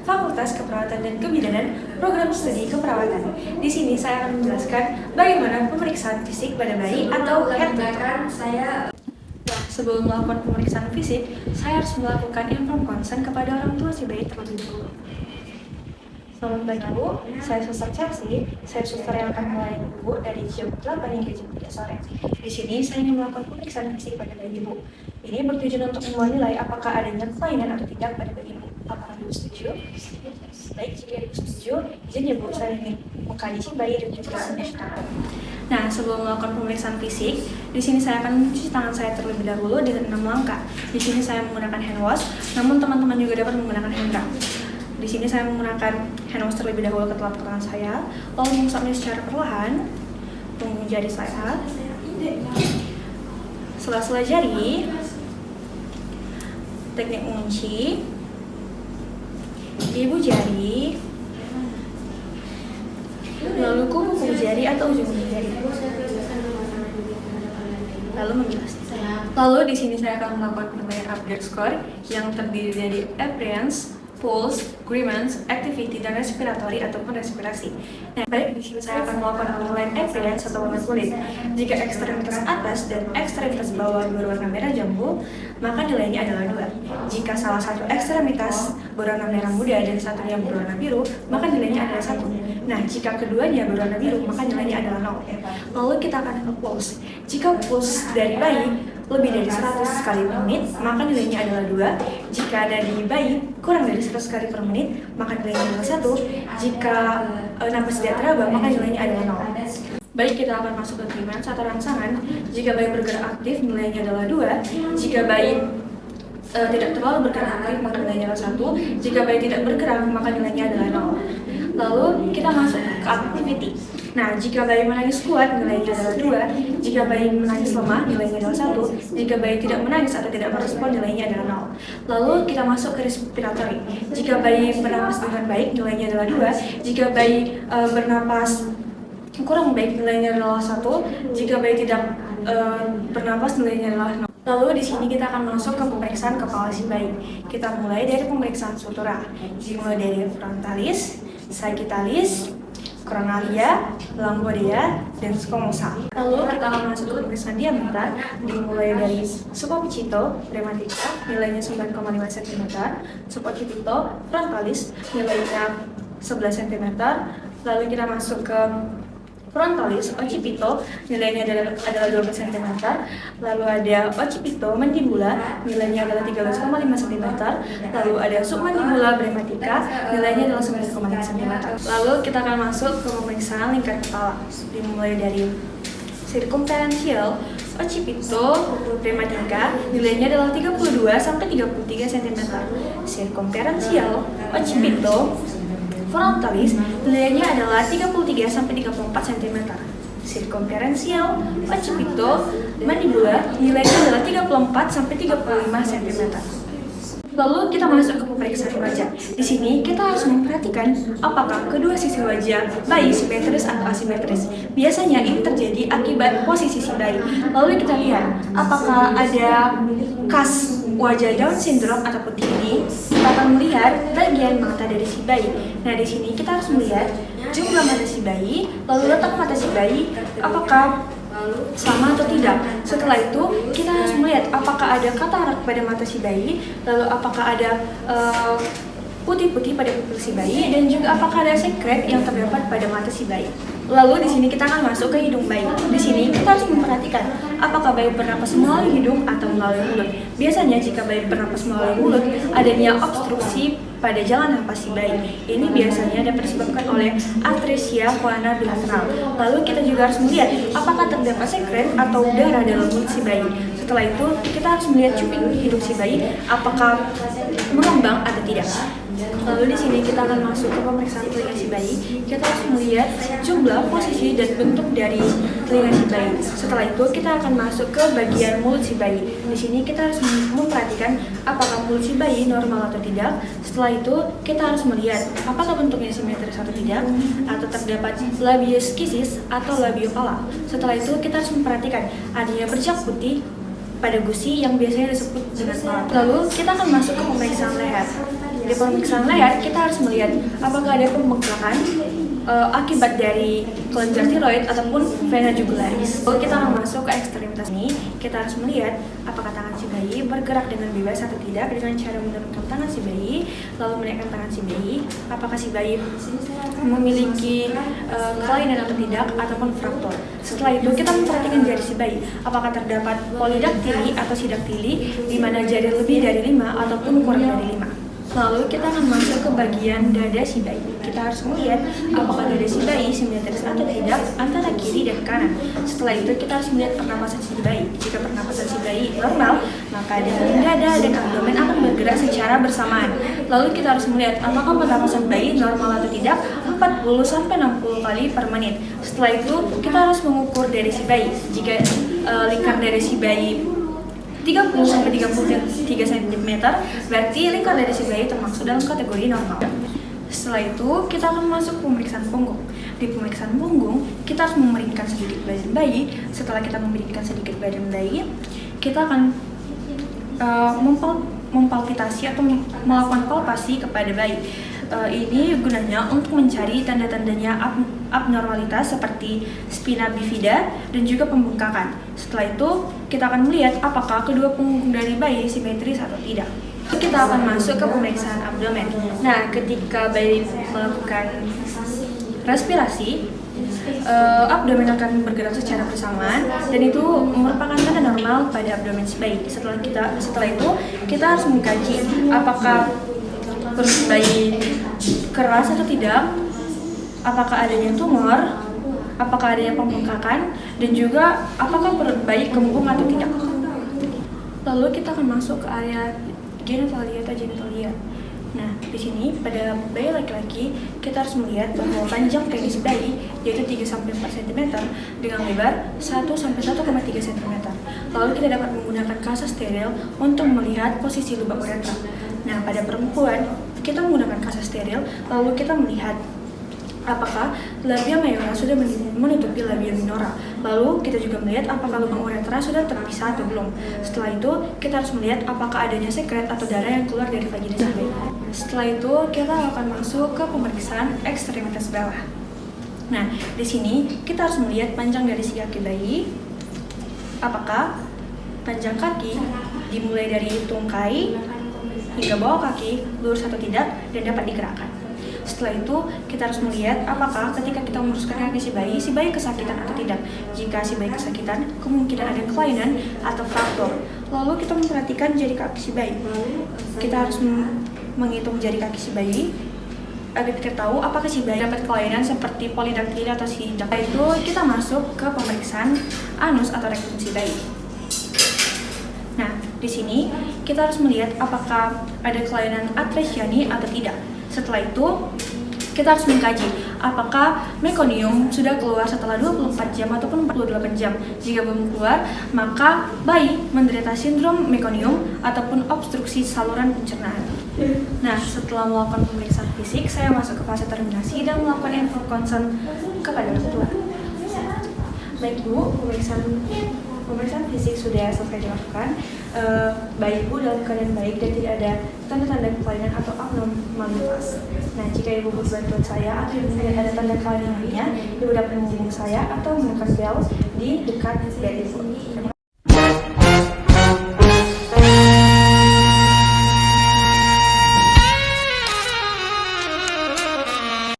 Fakultas Keperawatan dan Kebidanan, Program Studi Keperawatan. Di sini saya akan menjelaskan bagaimana pemeriksaan fisik pada bayi atau head to toe. Sebelum melakukan pemeriksaan fisik, saya harus melakukan inform consent kepada orang tua si bayi terlebih dahulu. Selamat pagi Bu, saya Suster Chelsea. Saya suster yang akan melayani Ibu dari jam 8 hingga jam 3 sore. Di sini saya ingin melakukan pemeriksaan fisik pada bayi Ibu. Ini bertujuan untuk menilai apakah adanya kelainan atau tidak pada bayi Ibu. Apakah Ibu setuju? Baik, jika Ibu setuju, izin ya Bu, saya ingin mengkaji si bayi dan juga menyesuaikan. Nah, sebelum melakukan pemeriksaan fisik, di sini saya akan mencuci tangan saya terlebih dahulu dengan 6 langkah. Di sini saya menggunakan hand wash, namun teman-teman juga dapat menggunakan hand rub. Di sini saya menggunakan hand wash terlebih dahulu ke telapak tangan saya, lalu mengusapnya secara perlahan punggung jari saya, sela-sela jari, teknik mengunci, ibu jari, lalu kuku jari atau ujung jari, lalu membilas. Lalu di sini saya akan melakukan penilaian upgrade score yang terdiri dari appearance, pulse, grimace, activity, dan respiratory ataupun respirasi. Nah, baik, di sini saya akan melakukan penilaian appearance atau warna kulit. Jika ekstremitas atas dan ekstremitas bawah berwarna merah jambu, maka nilainya adalah 2. Jika salah satu ekstremitas berwarna merah muda dan satunya berwarna biru, maka nilainya adalah 1. Nah, jika keduanya berwarna biru, maka nilainya adalah 0. Lalu kita akan ke pulse. Jika pulse dari bayi lebih dari 100 kali per menit, maka nilainya adalah 2. Jika dari bayi kurang dari 100 kali per menit, maka nilainya adalah 1. Jika napas tidak teraba, maka nilainya adalah 0. Baik, kita akan masuk ke grimace atau rangsangan. Jika bayi bergerak aktif, nilainya adalah 2. Jika bayi tidak terlalu bergerak aktif, maka nilainya adalah 1. Jika bayi tidak bergerak, maka nilainya adalah 0. Lalu kita masuk ke activity. Nah, jika bayi menangis kuat, nilainya adalah 2. Jika bayi menangis lemah, nilainya adalah 1. Jika bayi tidak menangis atau tidak merespon, nilainya adalah 0. Lalu kita masuk ke respiratory. Jika bayi bernapas dengan baik, nilainya adalah 2. Jika bayi bernapas kurang baik, nilainya adalah 1. Jika bayi tidak bernapas, nilainya adalah 0. Lalu di sini kita akan masuk ke pemeriksaan kepala si bayi. Kita mulai dari pemeriksaan sutura, dimulai dari frontalis, sagittalis, coronaria, lamboidea, dan squamosa. Lalu kita akan masuk ke pemeriksaan diameter, dimulai dari suboccipito, rheumatica, nilainya 9,5 cm, suboccipito, frontalis, nilainya 11 cm. Lalu kita masuk ke frontalis, occipito, nilainya adalah 12 cm. Lalu ada occipito mandibula, nilainya adalah 13,5 cm. Lalu ada submandibula rheumatica, nilainya adalah 9,5 cm. Lalu kita akan masuk ke pemeriksaan lingkar kepala, dimulai dari circumferential, occipito, rheumatica, nilainya adalah 32 sampai 33 cm. Circumferential, occipito, frontalis, nilainya adalah 33 sampai 34 cm. Circumferential, occipito, mandibula, nilainya adalah 34 sampai 35 cm. Lalu kita masuk ke pemeriksaan wajah. Di sini kita harus memperhatikan apakah kedua sisi wajah bayi simetris atau asimetris. Biasanya ini terjadi akibat posisi si bayi. Lalu kita lihat apakah ada kas wajah Down syndrome ataupun tinggi. Kita akan melihat bagian mata dari si bayi. Nah, di sini kita harus melihat jumlah mata si bayi, lalu letak mata si bayi, apakah sama atau tidak. Setelah itu kita harus melihat apakah ada katarak pada mata si bayi, lalu apakah ada putih-putih pada pupil si bayi, dan juga apakah ada sekret yang terdapat pada mata si bayi. Lalu di sini kita akan masuk ke hidung bayi. Di sini kita harus memperhatikan apakah bayi bernapas melalui hidung atau melalui mulut. Biasanya jika bayi bernapas melalui mulut, adanya obstruksi pada jalan napas si bayi. Ini biasanya dapat disebabkan oleh atresia pulmonar bilateral. Lalu kita juga harus melihat apakah terdapat sekret atau darah dalam mulut si bayi. Setelah itu kita harus melihat cuping hidung si bayi apakah mengembang atau tidak. Lalu di sini kita akan masuk ke pemeriksaan telinga si bayi. Kita harus melihat jumlah, posisi, dan bentuk dari telinga si bayi. Setelah itu kita akan masuk ke bagian mulut si bayi. Di sini kita harus memperhatikan apakah mulut si bayi normal atau tidak. Setelah itu kita harus melihat apakah bentuknya simetris atau tidak, atau terdapat labioskisis atau labiopala. Setelah itu kita harus memperhatikan adanya bercak putih pada gusi yang biasanya disebut dengan palat. Lalu kita akan masuk ke pemeriksaan leher. Di pemeriksaan leher kita harus melihat apakah ada pembengkakan akibat dari kelenjar tiroid ataupun vena jugularis. Lalu kita akan masuk ke ekstremitas ini. Kita harus melihat apakah tangan si bayi bergerak dengan bebas atau tidak dengan cara menurunkan tangan si bayi, lalu menaikkan tangan si bayi. Apakah si bayi memiliki kelainan atau tidak ataupun fraktur. Setelah itu kita memperhatikan jari si bayi. Apakah terdapat polidaktili atau sidaktili di mana jari lebih dari 5 ataupun kurang dari 5. Lalu kita akan masuk ke bagian dada si bayi. Kita harus melihat apakah dada si bayi simetris atau tidak antara kiri dan kanan. Setelah itu kita harus melihat pernapasan si bayi. Jika pernapasan si bayi normal, maka dinding dada dan abdomen akan bergerak secara bersamaan. Lalu kita harus melihat apakah pernapasan bayi normal atau tidak 40-60 kali per menit. Setelah itu kita harus mengukur dada si bayi. Jika lingkar dada si bayi 30-33 cm, berarti lingkar dada si bayi termasuk dalam kategori normal. Setelah itu, kita akan masuk pemeriksaan punggung. Di pemeriksaan punggung, kita harus memeringkan sedikit badan bayi. Setelah kita memeringkan sedikit badan bayi, kita akan mempalpitasi atau melakukan palpasi kepada bayi. Ini gunanya untuk mencari tanda-tandanya abnormalitas seperti spina bifida dan juga pembengkakan. Setelah itu, kita akan melihat apakah kedua punggung dari bayi simetris atau tidak. Kita akan masuk ke pemeriksaan abdomen. Nah, ketika bayi melakukan respirasi, abdomen akan bergerak secara bersamaan dan itu merupakan tanda normal pada abdomen si bayi. Setelah itu kita harus mengkaji apakah perut bayi keras atau tidak, apakah adanya tumor, apakah adanya pembengkakan, dan juga apakah perut bayi kembung atau tidak. Lalu kita akan masuk ke area genitalia atau genitalia. Nah, di sini pada bayi laki-laki kita harus melihat bahwa panjang penis bayi yaitu 3-4 cm dengan lebar 1-1,3 cm. Lalu kita dapat menggunakan kasa steril untuk melihat posisi lubang uretra. Nah, pada perempuan kita menggunakan kasa steril, lalu kita melihat apakah labia mayora sudah menutupi labia minora. Lalu kita juga melihat apakah lubang uretra sudah terpisah atau belum. Setelah itu kita harus melihat apakah adanya sekret atau darah yang keluar dari vagina si bayi. Setelah itu kita akan masuk ke pemeriksaan ekstremitas bawah. Nah, di sini kita harus melihat panjang dari si kaki bayi. Apakah panjang kaki dimulai dari tungkai hingga bawah kaki lurus atau tidak dan dapat digerakkan. Setelah itu, kita harus melihat apakah ketika kita meluruskan kaki si bayi kesakitan atau tidak. Jika si bayi kesakitan, kemungkinan ada kelainan atau fraktur. Lalu kita memperhatikan jari kaki si bayi. Kita harus menghitung jari kaki si bayi agar kita tahu apakah si bayi dapat kelainan seperti polidaktili atau sidaktili. Setelah itu, kita masuk ke pemeriksaan anus atau rektum si bayi. Nah, di sini kita harus melihat apakah ada kelainan atresiani atau tidak. Setelah itu, kita harus mengkaji apakah mekonium sudah keluar setelah 24 jam ataupun 48 jam. Jika belum keluar, maka bayi menderita sindrom mekonium ataupun obstruksi saluran pencernaan. Nah, setelah melakukan pemeriksaan fisik, saya masuk ke fase terminasi dan melakukan info consent kepada orang tua. Baik Bu, pemeriksaan fisik sudah selesai dilakukan. Bayi ibu dalam keadaan baik dan tidak ada tanda-tanda kelainan atau abnormalitas. Nah, jika ibu butuh bantuan saya atau ibu melihat ada tanda kelainan lainnya, ibu dapat menghubungi saya atau menekan bel di dekat bed ibu.